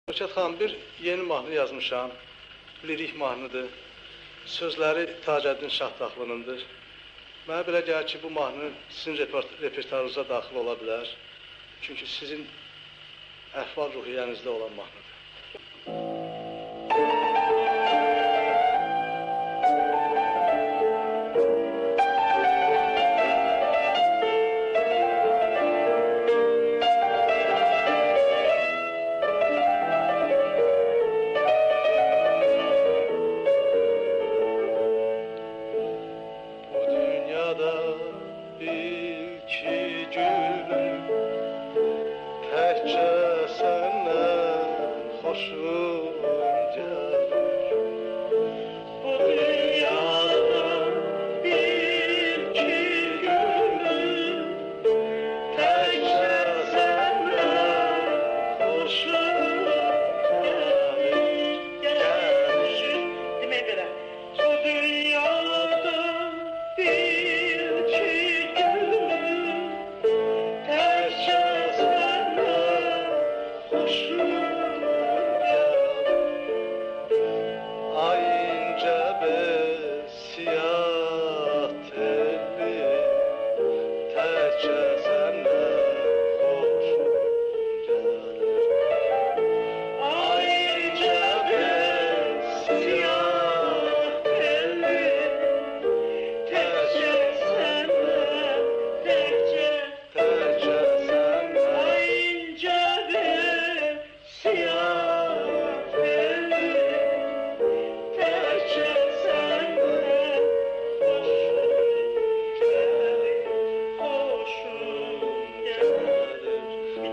Rəşad xanım, bir yeni mahnı yazmışam. Lirik mahnıdır. Sözləri Tacəddin Şahdağlınındır. Mənə belə gəlir ki, bu mahnı sizin repertuarınıza daxil ola bilər. Çünki sizin əhval ruhiyyənizdə olan mahnıdır. İlki günüm təkcə səndən xoşum gəlir. Bu dünyada ilki günüm təkcə səndən xoşum gəlir. Demək belə, bu dünyada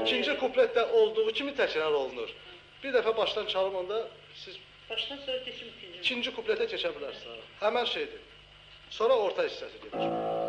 İkinci kupletdə olduğu kimi təkrar olunur. Bir dəfə başdan çalım onda siz başdan sonra keçim ikinci kupletə keçə bilərsiniz. Həmən şeydir. Sonra orta hissəsi gedir.